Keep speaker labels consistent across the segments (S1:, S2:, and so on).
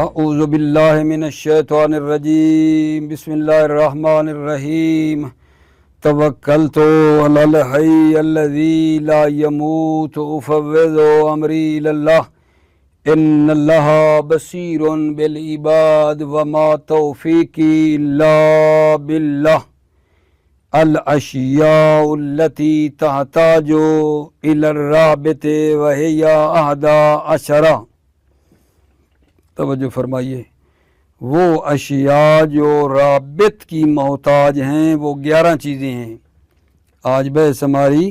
S1: اعوذ باللہ من الشیطان الرجیم بسم اللہ الرحمن الرحیم توکلت علی الحی الذی لا يموت افوض امری الی اللہ ان اللہ بصیر بالعباد وما توفیقی الا باللہ الاشیاء التي تحتاج الى الرابط وهي 11 توجہ فرمائیے، وہ اشیاء جو رابط کی محتاج ہیں وہ 11 چیزیں ہیں۔ آج بحث ہماری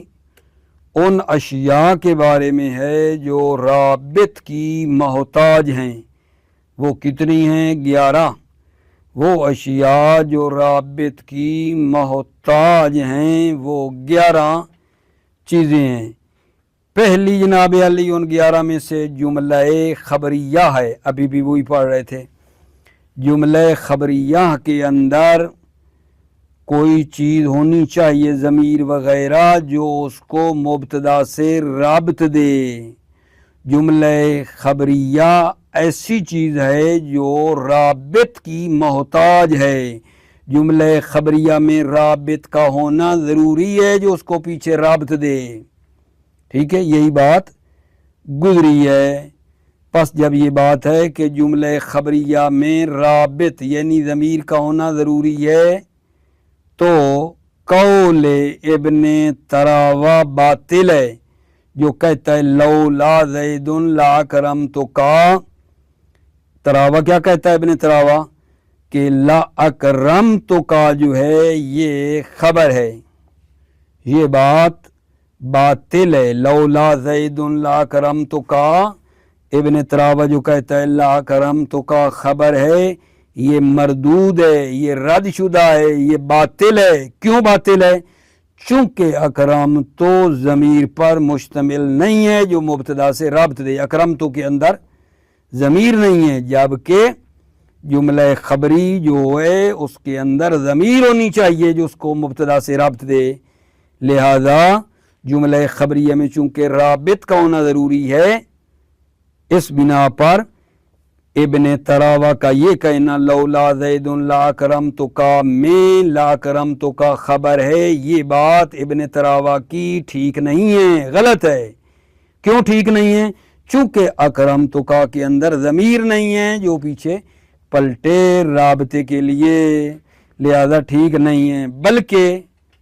S1: ان اشیاء کے بارے میں ہے جو رابط کی محتاج ہیں۔ وہ کتنی ہیں؟ 11۔ وہ اشیاء جو رابط کی محتاج ہیں وہ 11 چیزیں ہیں۔ پہلی جناب علی ان 11 میں سے جملہ خبریہ ہے، ابھی بھی وہی پڑھ رہے تھے۔ جملہ خبریہ کے اندر کوئی چیز ہونی چاہیے، ضمیر وغیرہ، جو اس کو مبتدا سے رابط دے۔ جملہ خبریہ ایسی چیز ہے جو رابط کی محتاج ہے۔ جملہ خبریہ میں رابط کا ہونا ضروری ہے جو اس کو پیچھے رابط دے۔ ٹھیک ہے، یہی بات گزری ہے۔ پس جب یہ بات ہے کہ جملہ خبریہ میں رابط یعنی ضمیر کا ہونا ضروری ہے تو قول ابن تراوا باطل ہے جو کہتا ہے لولا زید لا اکرمتکا۔ تراوا کیا کہتا ہے ابن تراوا؟ کہ لا اکرمتکا جو ہے یہ خبر ہے، یہ بات باطل ہے۔ لولا زید لا اکرمتکا، ابن تراوا جو کہتا ہے لا اکرمتکا خبر ہے، یہ مردود ہے، یہ رد شدہ ہے، یہ باطل ہے۔ کیوں باطل ہے؟ چونکہ اکرم تو ضمیر پر مشتمل نہیں ہے جو مبتدا سے رابط دے۔ اکرم تو کے اندر ضمیر نہیں ہے، جبکہ جملہ خبری جو ہے اس کے اندر ضمیر ہونی چاہیے جو اس کو مبتدا سے رابط دے۔ لہذا جملہ خبریہ میں چونکہ رابط کا ہونا ضروری ہے، اس بنا پر ابن تراوا کا یہ کہنا لولا زید لا اکرمتکا میں لا اکرمتکا خبر ہے، یہ بات ابن تراوا کی ٹھیک نہیں ہے، غلط ہے۔ کیوں ٹھیک نہیں ہے؟ چونکہ اکرمتکا کے اندر ضمیر نہیں ہے جو پیچھے پلٹے رابطے کے لیے، لہذا ٹھیک نہیں ہے۔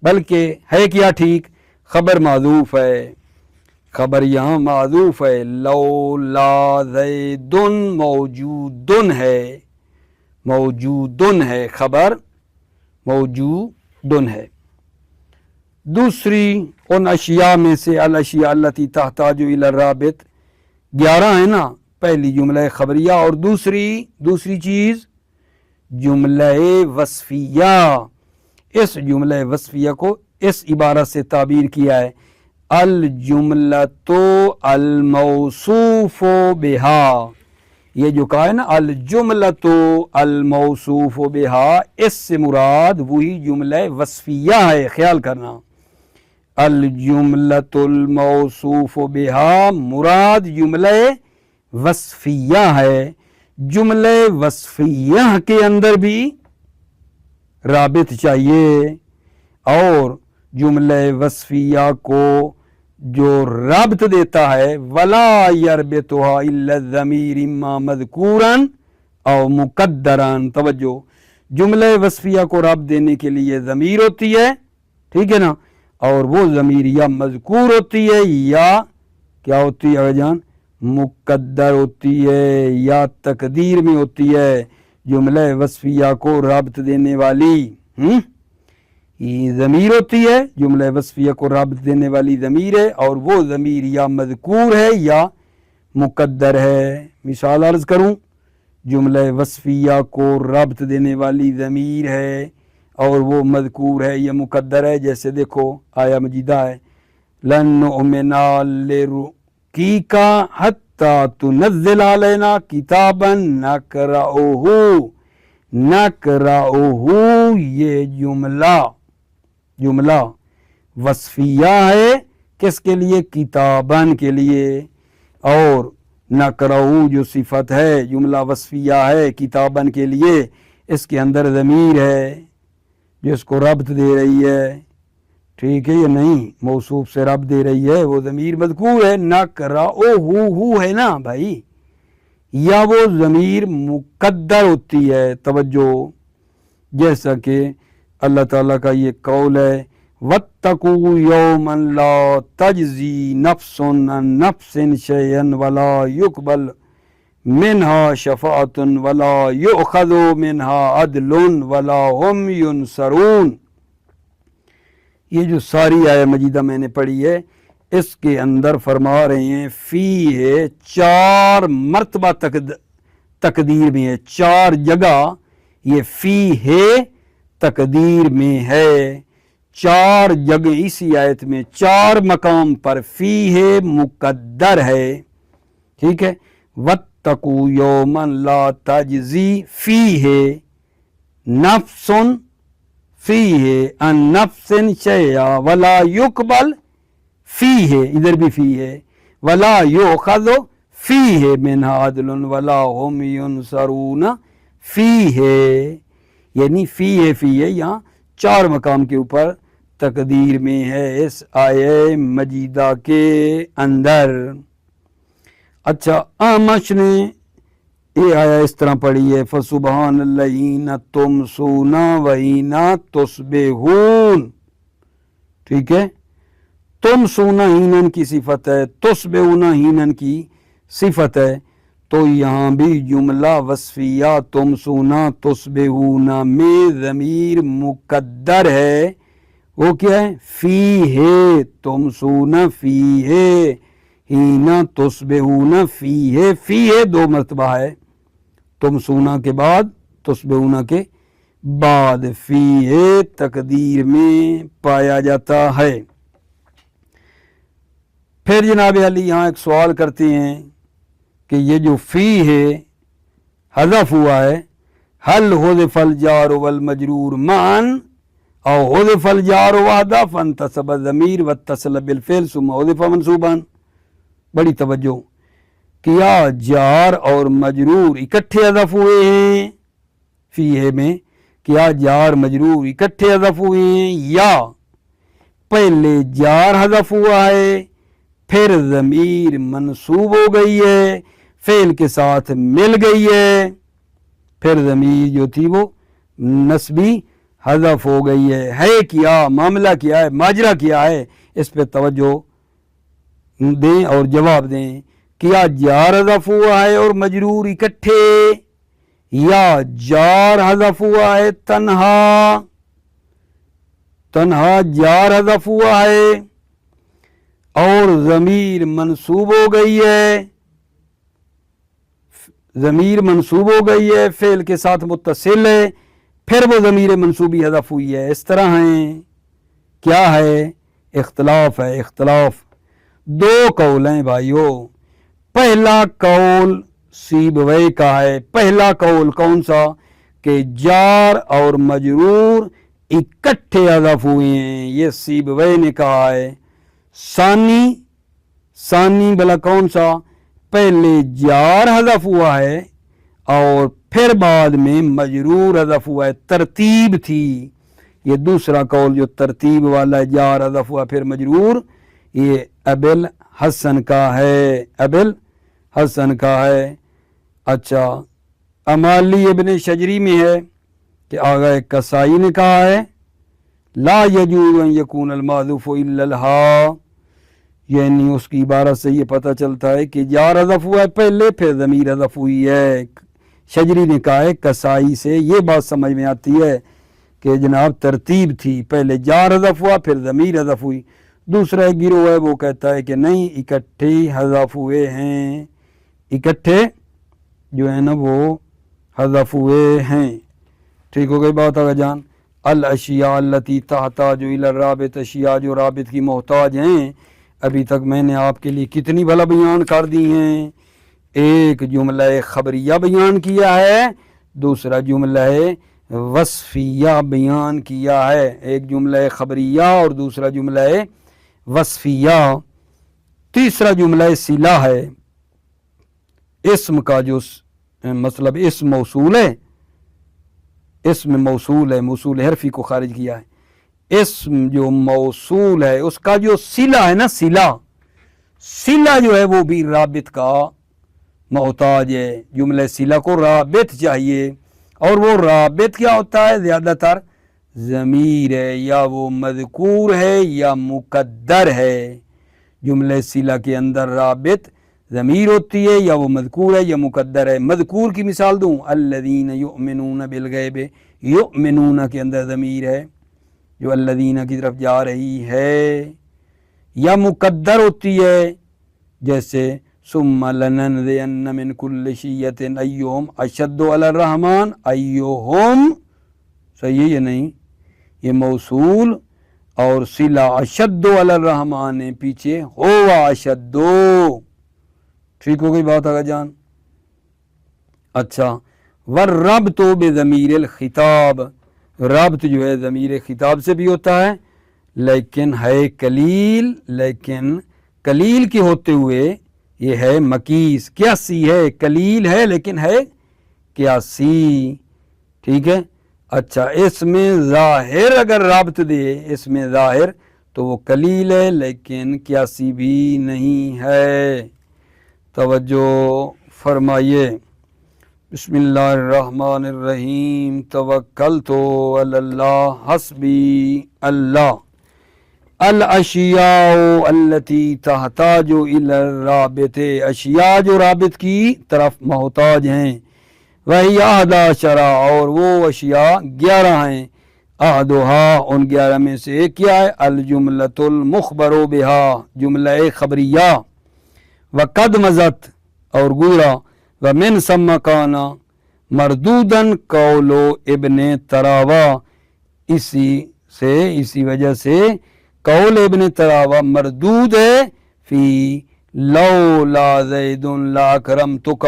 S1: بلکہ ہے کیا ٹھیک؟ خبر معذوف ہے، خبر یہاں معذوف ہے۔ لولا زید موجودن ہے، موجودن ہے، خبر موجودن ہے۔ دوسری ان اشیاء میں سے الاشیاء التی تحتاج الی الرابط، 11 ہے نا، پہلی جملہ خبریہ اور دوسری چیز جملہ وصفیہ۔ اس جملہ وصفیہ کو اس عبارت سے تعبیر کیا ہے الجملۃ الموصوف بہا۔ یہ جو کہا ہے نا الجملۃ الموصوف بہا، اس سے مراد وہی جملہ وصفیہ ہے، خیال کرنا۔ الجملۃ الموصوف بہا مراد جملہ وصفیہ ہے۔ جملہ وصفیہ کے اندر بھی رابط چاہیے، اور جملہ وصفیہ کو جو رابط دیتا ہے ولا یربطها الا الضمیر اما مذکورا او مقدرا۔ توجہ، جملہ وصفیہ کو رابط دینے کے لیے ضمیر ہوتی ہے، ٹھیک ہے نا، اور وہ ضمیر یا مذکور ہوتی ہے یا کیا ہوتی ہے جان؟ مقدر ہوتی ہے یا تقدیر میں ہوتی ہے۔ جملہ وصفیہ کو رابط دینے والی یہ ضمیر ہوتی ہے، جملہ وصفیہ کو رابط دینے والی ضمیر ہے، اور وہ ضمیر یا مذکور ہے یا مقدر ہے۔ مثال عرض کروں، جملہ وصفیہ کو رابط دینے والی ضمیر ہے اور وہ مذکور ہے یا مقدر ہے، جیسے دیکھو آیا مجیدہ ہے لن نؤمن لرقیک حتی تنزل علینا کتابا نقرأہ، یہ جملہ وصفیہ ہے، کس کے لیے؟ کتابن کے لیے، اور نقرأ جو صفت ہے جملہ وصفیہ ہے کتابن کے لیے، اس کے اندر ضمیر ہے جو اس کو ربط دے رہی ہے، ٹھیک ہے یا نہیں، موصوف سے ربط دے رہی ہے، وہ ضمیر مذکور ہے، نقرأ ہو ہے نا بھائی، یا وہ ضمیر مقدر ہوتی ہے، توجہ، جیسا کہ اللہ تعالیٰ کا یہ قول ہے وَاتَّقُوا يَوْمًا لَا تَجْزِي نَفْسٌ عَن نَفْسٍ شَيْئًا وَلَا يُقْبَلْ مِنْهَا شَفَاعَةٌ وَلَا يُؤْخَذُ مِنْهَا عَدْلٌ وَلَا هُمْ يُنصَرُونَ۔ یہ جو ساری آیہ مجیدہ میں نے پڑھی ہے، اس کے اندر فرما رہے ہیں فی ہے، 4 مرتبہ تقدیر میں ہے، 4 جگہ یہ فی ہے تقدیر میں ہے، 4 جگہ اسی آیت میں 4 مقام پر فی ہے مقدر ہے، ٹھیک ہے۔ وَاتَّقُوا يَوْمًا لَا تَجْزِي فِيهِ نَفْسٌ فِيهِ عَن نَفْسٍ شَيْئًا وَلَا يُقْبَلْ فِيهِ، ادھر بھی فی ہے، وَلَا يُؤْخَذُ فِيهِ مِنْهَا عَدْلٌ وَلَا هُمْ يُنصَرُونَ فِيهِ، یعنی فی ہے یہاں 4 مقام کے اوپر تقدیر میں ہے اس آیہ مجیدہ کے اندر۔ اچھا، اعمش نے یہ آیا اس طرح پڑھی ہے فَسُبْحَانَ الَّذِينَ تُمْسُونَ وَحِينَ تُصْبِحُونَ، ٹھیک ہے، تُمْسُونَ ہینن کی صفت ہے، تُصْبِحُونَ ہینن کی صفت ہے، تو یہاں بھی جملہ وصفیہ تمسونا تصبحونا میں ضمیر مقدر ہے، وہ کیا ہے؟ فی ہے، تمسونا فی ہے، ہینا تصبحونا فی ہے، فی ہے 2 مرتبہ ہے، تمسونا کے بعد تصبحونا کے بعد فی ہے تقدیر میں پایا جاتا ہے۔ پھر جناب علی یہاں ایک سوال کرتے ہیں کہ یہ جو فی ہے حذف ہوا ہے، حل حذف الجار والمجرور معا او حذف الجار وحدہ فانتصب الضمیر واتصل بالفعل ثم حذف منصوبا، بڑی توجہ، کیا جار اور مجرور اکٹھے حذف ہوئے ہیں فی ہے میں، کیا جار مجرور اکٹھے حذف ہوئے ہیں یا پہلے جار حذف ہوا ہے پھر ضمیر منصوب ہو گئی ہے، فعل کے ساتھ مل گئی ہے، پھر ضمیر جو تھی وہ نسبی حذف ہو گئی ہے کیا معاملہ کیا ہے، ماجرا کیا ہے، اس پہ توجہ دیں اور جواب دیں، کیا جار حذف ہوا ہے اور مجرور اکٹھے، یا جار حذف ہوا ہے تنہا جار حذف ہوا ہے اور ضمیر منصوب ہو گئی ہے، ضمیر منصوب ہو گئی ہے، فعل کے ساتھ متصل ہے، پھر وہ ضمیر منصوبی حذف ہوئی ہے، اس طرح ہیں، کیا ہے؟ اختلاف ہے، اختلاف، 2 قول ہیں بھائیو۔ پہلا قول سیبویہ کا ہے، پہلا قول کون سا؟ کہ جار اور مجرور اکٹھے حذف ہوئے ہیں، یہ سیبویہ نے کہا ہے۔ ثانی بلا کون سا؟ پہلے جار حذف ہوا ہے اور پھر بعد میں مجرور حذف ہوا ہے، ترتیب تھی، یہ دوسرا قول جو ترتیب والا ہے، جار حذف ہوا پھر مجرور، یہ ابل حسن کا ہے، ابل حسن کا ہے۔ اچھا، امالی ابن شجری میں ہے کہ آغا کسائی نے کہا ہے لا یجوز ان یکون المحذوف الا الہا، یعنی اس کی عبارت سے یہ پتہ چلتا ہے کہ جار حذف ہوا ہے پہلے پھر ضمیر حذف ہوئی ہے۔ شجری نے کہا ہے کسائی سے یہ بات سمجھ میں آتی ہے کہ جناب ترتیب تھی، پہلے جار حذف ہوا پھر ضمیر حذف ہوئی۔ دوسرا ایک گروہ ہے وہ کہتا ہے کہ نہیں، اکٹھے حذف ہوئے ہیں، اکٹھے جو ہے نا وہ حذف ہوئے ہیں۔ ٹھیک ہو گئی بات آگا جان؟ الاشیاء التی تحتاج الی الرابط، اشیاء جو رابط کی محتاج ہیں، ابھی تک میں نے آپ کے لیے کتنی بھلا بیان کر دی ہیں؟ ایک جملہ خبریہ بیان کیا ہے، دوسرا جملہ وصفیہ بیان کیا ہے، ایک جملہ خبریہ اور دوسرا جملہ وصفیہ، تیسرا جملہ صلہ ہے، اسم کا جو مطلب اسم موصول ہے، اسم موصول ہے، موصول حرفی کو خارج کیا ہے، اسم جو موصول ہے اس کا جو صلہ ہے نا، صلہ جو ہے وہ بھی رابط کا محتاج ہے۔ جملہ صلہ کو رابط چاہیے، اور وہ رابط کیا ہوتا ہے؟ زیادہ تر ضمیر ہے، یا وہ مذکور ہے یا مقدر ہے۔ جملہ صلہ کے اندر رابط ضمیر ہوتی ہے، یا وہ مذکور ہے یا مقدر ہے۔ مذکور کی مثال دوں، الذین یؤمنون بالغیب، یؤمنون کے اندر ضمیر ہے جو الذین کی طرف جا رہی ہے، یا مقدر ہوتی ہے جیسے ثم لننذین من کل شیۃ ایہم اشد علی الرحمن، ایہم صحیح ہے یا نہیں؟ یہ موصول اور صلہ اشد علی الرحمن ہے، پیچھے ہوا اشدو، ٹھیک ہو گئی بات آگا جان؟ اچھا، والربط بضمیر الخطاب، ربط جو ہے ضمیر خطاب سے بھی ہوتا ہے، لیکن ہے قلیل، لیکن قلیل کے ہوتے ہوئے یہ ہے مقیس، قیاسی ہے، قلیل ہے لیکن ہے قیاسی، ٹھیک ہے؟ اچھا، اس میں ظاہر اگر رابط دے، اس میں ظاہر تو وہ قلیل ہے لیکن قیاسی بھی نہیں ہے۔ توجہ فرمائیے، بسم اللہ الرحمن الرحیم، توکلت علی اللہ حسبی اللہ، الاشیاء التی تحتاج الی الرابط، اشیاء جو رابط کی طرف محتاج ہیں، وہی 11، اور وہ اشیاء 11 ہیں، احدھا ان 11 میں سے ایک کیا ہے؟ الجملۃ المخبر بہا، جملہ خبریہ، وقد مضت اور گزرا، ومن ثم کان مردودا قول ابن تراوا، اسی وجہ سے قول ابن تراوا مردود ہے، فی لولا زید لاکرمتک،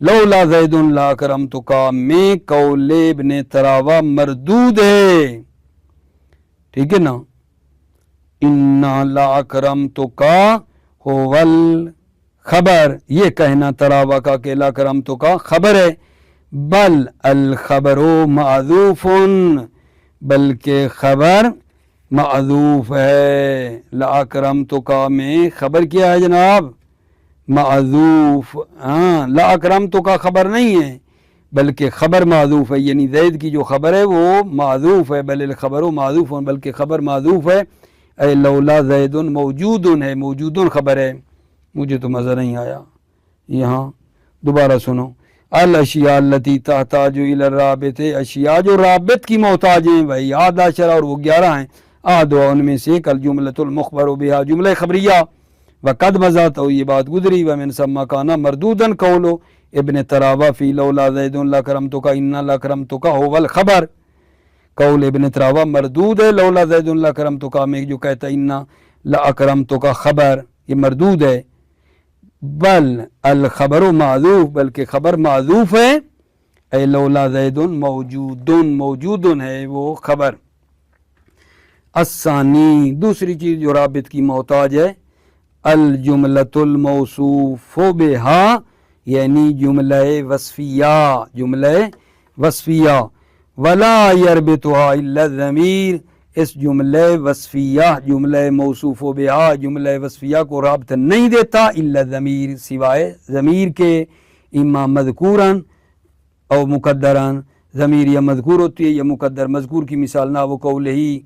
S1: لولا زید لاکرمتک میں قول ابن تراوا مردود ہے، ٹھیک ہے نا؟ انا لاکرمتک هو الخبر، یہ کہنا تراوا کا کہ لاکرمتک خبر ہے، بل الخبر معذوف، بلکہ خبر معذوف ہے، لاکرمتک میں خبر کیا ہے جناب؟ معذوف، ہاں، لاکرمتک خبر نہیں ہے بلکہ خبر معذوف ہے، یعنی زید کی جو خبر ہے وہ معذوف ہے، بل الخبر معذوف، بلکہ خبر معذوف ہے، اے لولا زید موجود ہے، موجود خبر ہے، مجھے تو مزہ نہیں آیا، یہاں دوبارہ سنو، الاشیاء التی تحتاج الی الرابط، اشیاء جو رابط کی محتاج ہیں، وہی 11 اور وہ 11 ہیں، احدھا ان میں سے ایک الجملۃ المخبر بہا، جملہ خبریہ، وقد مضت اور یہ بات گزری، ومن ثم کان مردودا قول ابن تراوا فی لولا زید لاکرمتک انا لاکرمتک هو الخبر، قول ابن تراوا مردود ہے لولا زید لاکرمتک میں جو کہتا انا لاکرمتک خبر، یہ مردود ہے، بل الخبر معذوف، بلکہ خبر معذوف ہے، اے لولا زید موجود ہے وہ خبر۔ الثانی، دوسری چیز جو رابط کی محتاج ہے، الجملۃ الموصوف بہا، یعنی جملہ وصفیہ، جملہ وصفیہ، ولا یربطها الا الضمیر، اس جملہ وصفیہ، جملہ موصوف بہا، جملہ وصفیہ کو رابط نہیں دیتا الا الضمیر، سوائے ضمیر کے، اما مذکوراً او مقدراً، ضمیر یا مذکور ہوتی ہے یا مقدر، مذکور کی مثال نہ وہ قول ہی،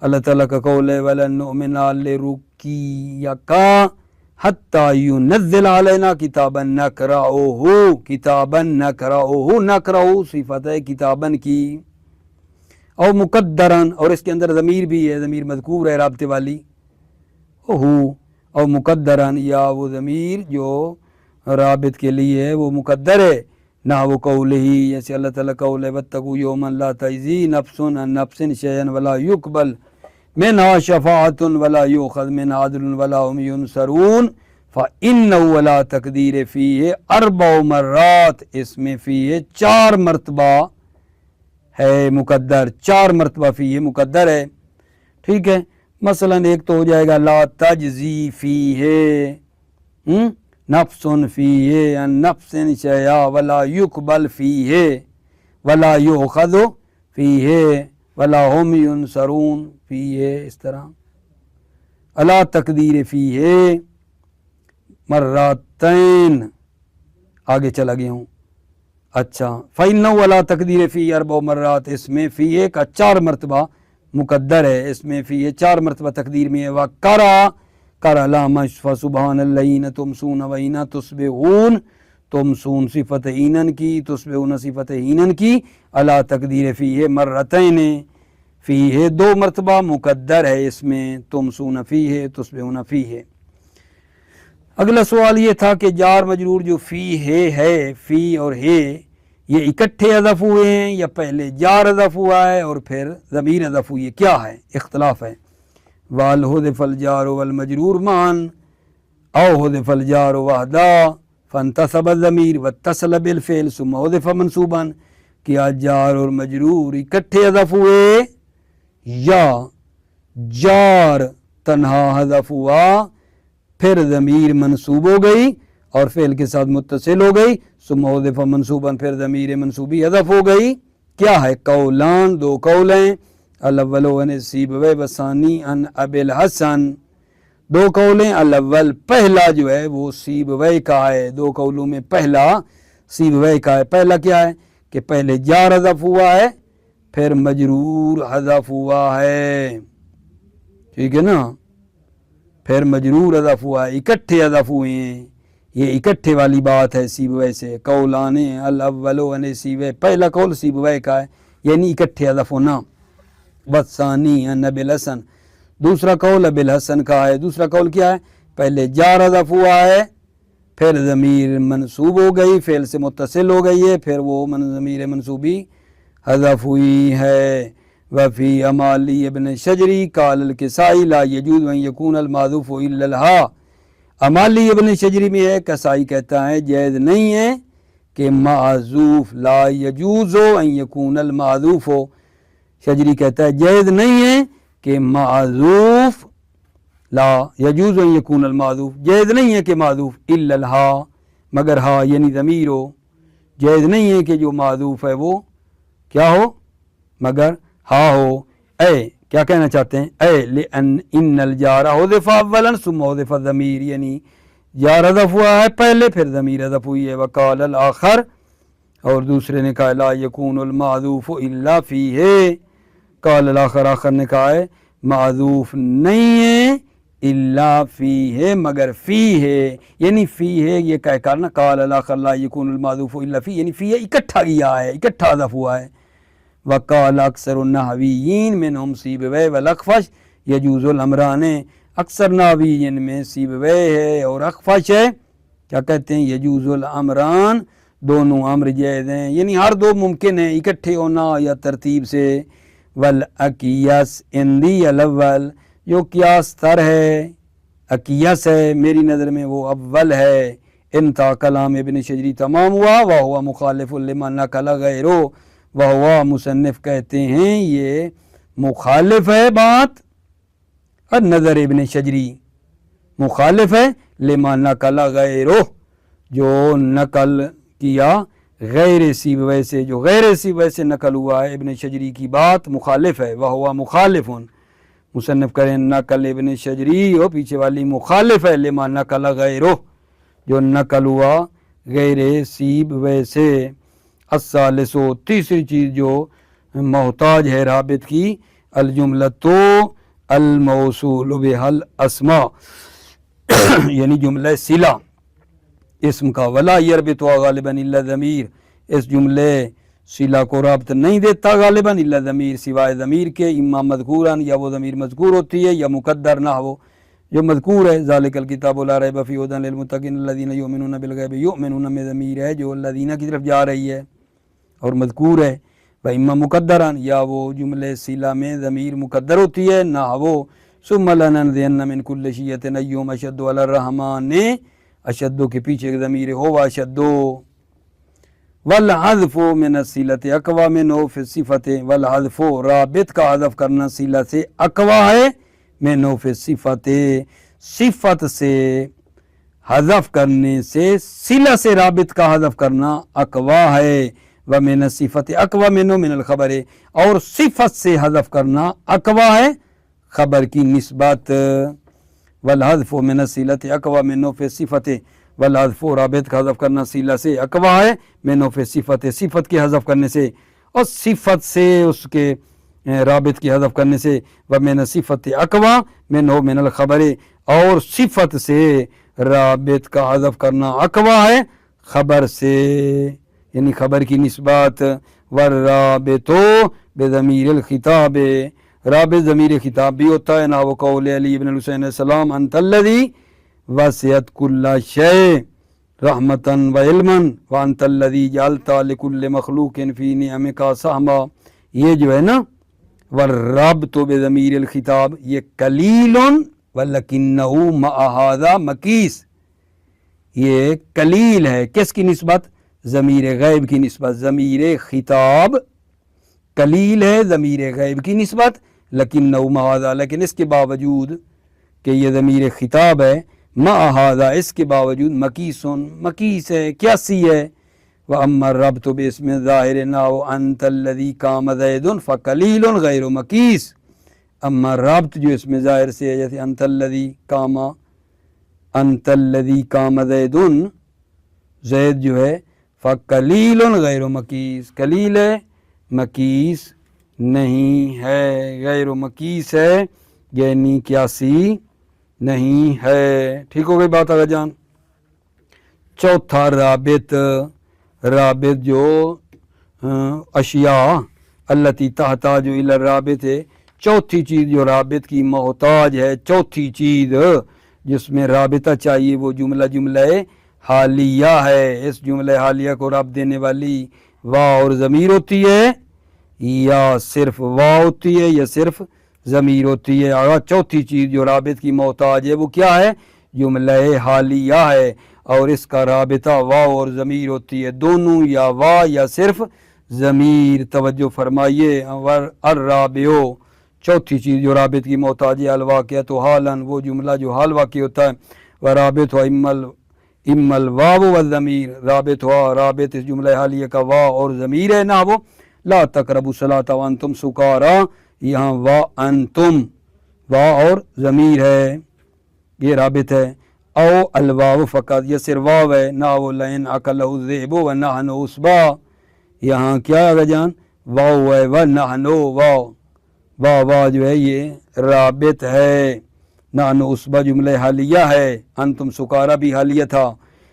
S1: اللہ تعالیٰ کا قول ہے وَلَن نُؤْمِنَ لِرُقِيَّكَ حَتَّى يُنَزِّلَ عَلَيْنَا كِتَابًا نَقْرَؤُهُ، کتاباً نَقْرَؤُهُ، نَقْرَؤُ صفت ہے کتاباً کی، اور مقدراً، اور اس کے اندر ضمیر بھی ہے، ضمیر مذکور ہے رابطے والی، اور مقدراً، یا وہ ضمیر جو رابط کے لیے ہے وہ مقدر ہے، نہ وہ قول ہی، جیسے اللہ تعالیٰ قول ہے وَاتَّقُوا يَوْمًا لَا تَجْزِي نَفْسٌ عَن نَفْسٍ شَيْئًا وَلَا يُقْبَلْ مِنْهَا شَفَاعَةٌ وَلَا يُؤْخَذْ مِنْهَا عَدْلٌ وَلَا هُمْ يُنصَرُونَ فَإِنَّهُ وَلَا تَقْدِيرَ فِيهِ 4 مرات، اس میں فیہ 4 مرتبہ ہے مقدر، 4 مرتبہ فیہ مقدر ہے، ٹھیک ہے؟ مثلا ایک تو ہو جائے گا لا تجزی فیہ، نفس فیہ عن نفس شیئا ولا یقبل فیہ ولا یؤخذ فیہ ولا هم ینصرون فیہ، اس طرح الا تقدیر فیہ مرتين، آگے چلا گیا ہوں. اچھا فَإِنَّهُ وَلَا تَقْدِيرَ فِي 4 مرات، اس میں فی کا 4 مرتبہ مقدر ہے، اس میں فی 4 مرتبہ تقدیر میں ہے. وَقَرَ لَامَ فَسُبْحَانَ الَّذِينَ تُمْسُونَ وَحِينَ تُصْبِحُونَ، تمسون صفت اینن کی، تصبحون صفت اینن کی. الا تقدیر فی مرتين، فی 2 مرتبہ مقدر ہے اس میں، تمسون فی تصبحون فی. اگلا سوال یہ تھا کہ جار مجرور جو فی ہے، فی اور ہے یہ اکٹھے اضف ہوئے ہیں یا پہلے جار اضف ہوا ہے اور پھر ضمیر اضف ہوئی ہے، کیا ہے؟ اختلاف ہے. وَالْحُذِفَ الْجَارُ وَالْمَجْرُورُ مَعًا أَوْ حُذِفَ الْجَارُ وَحْدًا فَانْتَصَبَ الضَّمِيرُ وَاتصَّلَ بِالْفِعْلِ ثُمَّ حُذِفَ مَنْصُوبًا، کیا جار اور مجرور اکٹھے اضف ہوئے یا جار تنہا حذف ہوا پھر ضمیر منصوب ہو گئی اور فعل کے ساتھ متصل ہو گئی، ثم حذف منصوباً پھر ضمیر منصوبی حذف ہو گئی. کیا ہے؟ قولان، 2 قول ہیں. الاول عن سیبویہ والثانی عن ابی الحسن، 2 قول ہیں. الاول پہلا جو ہے وہ سیبویہ کا ہے، 2 قولوں میں پہلا سیبویہ کا ہے. پہلا کیا ہے کہ پہلے جار حذف ہوا ہے پھر مجرور حذف ہوا ہے، ٹھیک ہے نا، پھر مجرور حذف ہوا ہے، اکٹھے حذف ہوئے ہیں، یہ اکٹھے والی بات ہے سیبویہ سے. قولان الاول عن سیبویہ، پہلا قول سیبویہ کا ہے یعنی اکٹھے حذف ہونا. والثانی عن ابی الحسن، دوسرا قول ابی الحسن کا ہے. دوسرا قول کیا ہے؟ پہلے جار حذف ہوا ہے پھر ضمیر منصوب ہو گئی، فعل سے متصل ہو گئی ہے، پھر وہ ضمیر منصوبی حذف ہوئی ہے. وفی امالی ابن شجری قال الکسائی لا یجوز ان یکون المحذوف الا الہا، امالی ابن شجری میں ہے، کسائی کہتا ہے جائز نہیں ہے کہ معذوف، لا یجوز ان یکون المحذوف، شجری کہتا ہے جائز نہیں ہے کہ معذوف، لا یجوز ان یکون المحذوف، جائز نہیں ہے کہ معذوف الا الہا مگر ہا یعنی ضمیر ہو، جائز نہیں ہے کہ جو معذوف ہے وہ کیا ہو مگر ہا ہو. اے کیا کہنا چاہتے ہیں؟ اے لأن ان الجار حذف اولا ثم حذف الضمیر، یعنی جار حذف ہوا ہے پہلے پھر ضمیر حذف ہوئی ہے. وقال الاخر، اور دوسرے نے کہا لا یکون المحذوف الا فیہ، قال الاخر، آخر نے کہا ہے معذوف نہیں ہے الا فیہ مگر فیہ، یعنی فیہ یہ کہہ کر نا قال الاخر لا یکون المحذوف الا فیہ، یعنی فیہ اکٹھا کیا ہے، اکٹھا حذف ہوا ہے. وقال اکثر النحویین منہم سیبویہ والاخفش یجوز الامران، اکثر نحویین میں سیبویہ ہے اور اخفش ہے، کیا کہتے ہیں؟ یجوز الامران، دونوں امر جائز ہیں، یعنی ہر 2 ممکن ہیں، اکٹھے ہونا یا ترتیب سے. والاقیاس عندی الاول، جو قیاس تر ہے اقیاس ہے میری نظر میں وہ اول ہے. انتہا کلام ابن شجری تمام ہوا. وہو مخالف لما نقل غیرہ، وہو مصنف کہتے ہیں یہ مخالف ہے بات، اور نظر ابن شجری مخالف ہے لما نقل غیرہ، جو نقل کیا غیر سیبویہ سے، جو غیر سیبویہ سے نقل ہوا ہے ابن شجری کی بات مخالف ہے. وہو مخالف، مصنف کریں نقل ابن شجری ہو پیچھے والی مخالف ہے لما نقل غیرہ، جو نقل ہوا غیر سیبویہ سے. الثالث، تیسری چیز جو محتاج ہے رابط کی، الجملۃ الموصول بها الاسماء، یعنی جملہ صلہ اسم کا. ولا یربطها غالبا الا ضمیر، اس جملے صلہ کو رابط نہیں دیتا غالباً الا ضمیر، سوائے ضمیر کے، اما مذکوراً، یا وہ ضمیر مذکور ہوتی ہے یا مقدر نہ ہو جو مذکور ہے. ذالک الکتاب لا ریب فیہ ھدی للمتقین الذین یؤمنون بالغیب، یؤمنون میں ضمیر ہے جو الذین کی طرف جا رہی ہے اور مذکور ہے. اما مقدراً، یا وہ جملے صلہ میں ضمیر مقدر ہوتی ہے نہ وہ. ثم لننزعن من کل شیعۃ ایہم اشد علی الرحمن، اشدو کے پیچھے ایک ضمیر ہو اشدو. والحذف من الصلۃ اقوی منہ فی الصفۃ، والحذف رابط کا حذف کرنا صلہ سے اقوی ہے منہ فی الصفۃ، صفت سے حذف کرنے سے صلہ سے رابط کا حذف کرنا اقوا ہے، ومن صفت اقوا منو من الخبر، اور صفت سے حذف کرنا اقوا ہے خبر کی نسبت، والحذف من الصلۃ اقوا منو فی صفت، والحذف رابط کا حذف کرنا صلہ سے اقوا ہے منو فی صفت، صفت کے حذف کرنے سے اور صفت سے اس کے رابط کی حذف کرنے سے، ومن صفت اقوا منو من الخبر، اور صفت سے رابط کا حذف کرنا اقوا ہے خبر سے، یعنی خبر کی نسبت، والرابط بضمیر الخطاب، رابط ضمیر خطاب بھی ہوتا ہے، نا وہ قول علی بن الحسین علیہ السلام انت الذی وسعت کل شیء رحمتا و علما وانت الذی جعلت لکل مخلوق فی نعمک سہما، یہ جو ہے نا والرابط بضمیر الخطاب، یہ قلیل ولکنہ مع ھذا مقیس، یہ قلیل ہے کس کی نسبت؟ ضمیر غیب کی نسبت، ضمیر خطاب قلیل ہے ضمیر غیب کی نسبت، لیکن مع ھذا، لیکن اس کے باوجود کہ یہ ضمیر خطاب ہے، مع ھذا اس کے باوجود مقیس ہے، کیاسی ہے، وَأَمَّا الرَّبْطُ بِاسْمِ الظَّاهِرِ نَحْوُ أَنْتَ الَّذِي قَامَ زَيْدٌ فَقَلِيلٌ غَيْرُ مَقِيسٍ، اما ربط جو اس میں ظاہر سے ہے، جیسے انت الذی قام زید، زید جو ہے فقلیل غیر مقیس، قلیل ہے مقیس نہیں ہے، غیر مقیس ہے یعنی قیاسی نہیں ہے۔ ٹھیک ہو گئی بات آگے جان۔ چوتھا رابط جو اشیاء التی تحتاج الی الرابط ہے، چوتھی چیز جو رابط کی محتاج ہے، چوتھی چیز جس میں رابطہ چاہیے وہ جملہ حالیہ ہے۔ اس جملہ حالیہ کو رابط دینے والی واو اور ضمیر ہوتی ہے، یا صرف واو ہوتی ہے یا صرف ضمیر ہوتی ہے۔ اور چوتھی چیز جو رابط کی محتاج ہے وہ کیا ہے؟ جملہ حالیہ ہے، اور اس کا رابطہ واو اور ضمیر ہوتی ہے، دونوں یا وا یا صرف ضمیر۔ توجہ فرمائیے، الرابع، چوتھی چیز جو رابط کی محتاج ہے، الواقعہ تو حالاً، وہ جملہ جو حال واقع ہوتا ہے، ورابط ہوا اما الواو والضمیر، رابط اس جملہ حالیہ کا وا اور ضمیر ہے، نہ وہ لا تقربوا الصلاۃ وانتم سکارا، یہاں وا انتم، وا اور ضمیر ہے، یہ رابط ہے۔ او الواو فقط، یہ صرف واو ہے، نہ وہ لئن اکلہ الذئب ونحن عصبہ، یہاں کیا ہے جان؟ واو ہے، ونحن، واو جو ہے یہ رابط ہے، نحن عصبہ جملہ حالیہ ہے، انتم سکارا بھی حالیہ تھا۔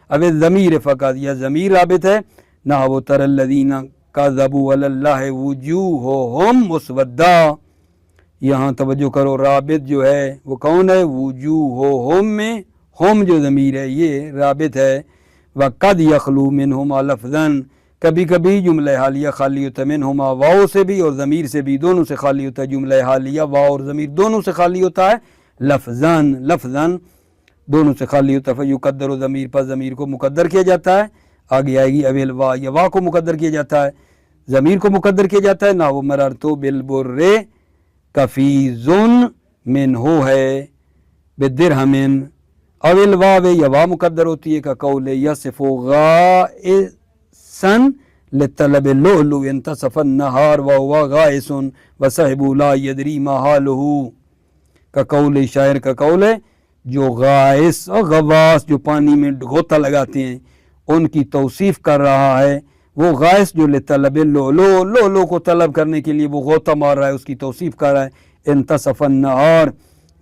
S1: اب ضمیر فقط، یہ ضمیر رابط ہے، نہ وہ تر الذین کذبوا علی اللہ وجوہہم مسودہ، یہاں توجہ کرو، رابط جو ہے وہ کون ہے؟ وجوہہم میں ہم جو ضمیر ہے یہ رابط ہے۔ وقد یخلو منہما لفظاً، کبھی کبھی جملہ حالیہ خالی ہوتا ہے منہما، واو سے بھی اور ضمیر سے بھی، دونوں سے خالی ہوتا ہے، جملہ حالیہ واو اور ضمیر دونوں سے خالی ہوتا ہے، لفظاً دونوں سے خالی ہوتا ہے، فیقدر ضمیر پر ضمیر کو مقدر کیا جاتا ہے، آگے آئے گی اویل وا، یا وا کو مقدر کیا جاتا ہے، ضمیر کو مقدر کیا جاتا ہے، نہ وہ مررتو بالبر کفیزن منہ ہے بدرہم، اویل واو یا وا مقدر ہوتی ہے، کا قول یصف غائسا لطلب اللؤلؤ انتصف النہار وهو غائس وصاحب لا یدری ما حالہ، کا قول شاعر کا قول ہے، جو غائس اور غواص جو پانی میں غوطہ لگاتے ہیں ان کی توصیف کر رہا ہے، وہ غائس جو لطلب اللؤلؤ کو طلب کرنے کے لیے وہ غوطہ مار رہا ہے، اس کی توصیف کر رہا ہے، انتصف النہار،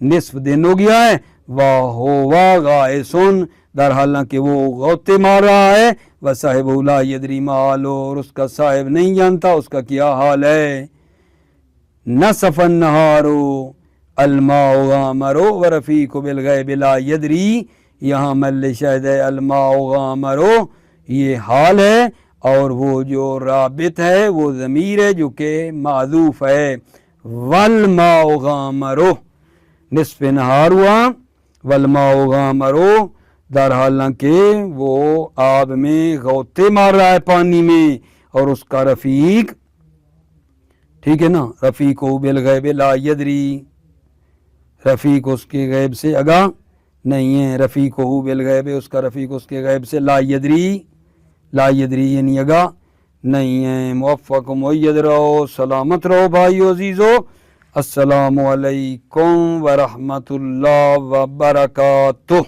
S1: نصف دن ہو گیا ہے، وَهُوَ غَائِسٌ، در حالانکہ وہ غوطے مار رہا ہے، وَصَاحِبُهُ لَا يَدْرِي مَا حَالُهُ، اور اس کا صاحب نہیں جانتا اس کا کیا حال ہے۔ نَصَفَ النَّهَارُ الْمَاءُ غَامَرُ وَرَفِيقُ بِالْغَيْبِ لَا يَدْرِي، یہاں مل شاہد ہے الْمَاءُ غَامَرُ، یہ حال ہے، اور وہ جو رابط ہے وہ ضمیر ہے جو کہ معذوف ہے، وَالْمَاءُ غَامَرُ، نصف نہار ہوا، والماء غامر، در حالانکہ وہ آب میں غوطے مار رہا ہے پانی میں، اور اس کا رفیق، ٹھیک ہے نا، رفیق بالغیب لا یدری، رفیق اس کے غیب سے آگاہ نہیں ہے. رفیق ہو بالغیب ہے، اس کا رفیق اس کے غیب سے. لا یدری یعنی اگاہ نہیں ہے. موفق و مؤید رہو، سلامت رہو بھائیو عزیزو. السلام علیکم ورحمۃ اللہ وبرکاتہ.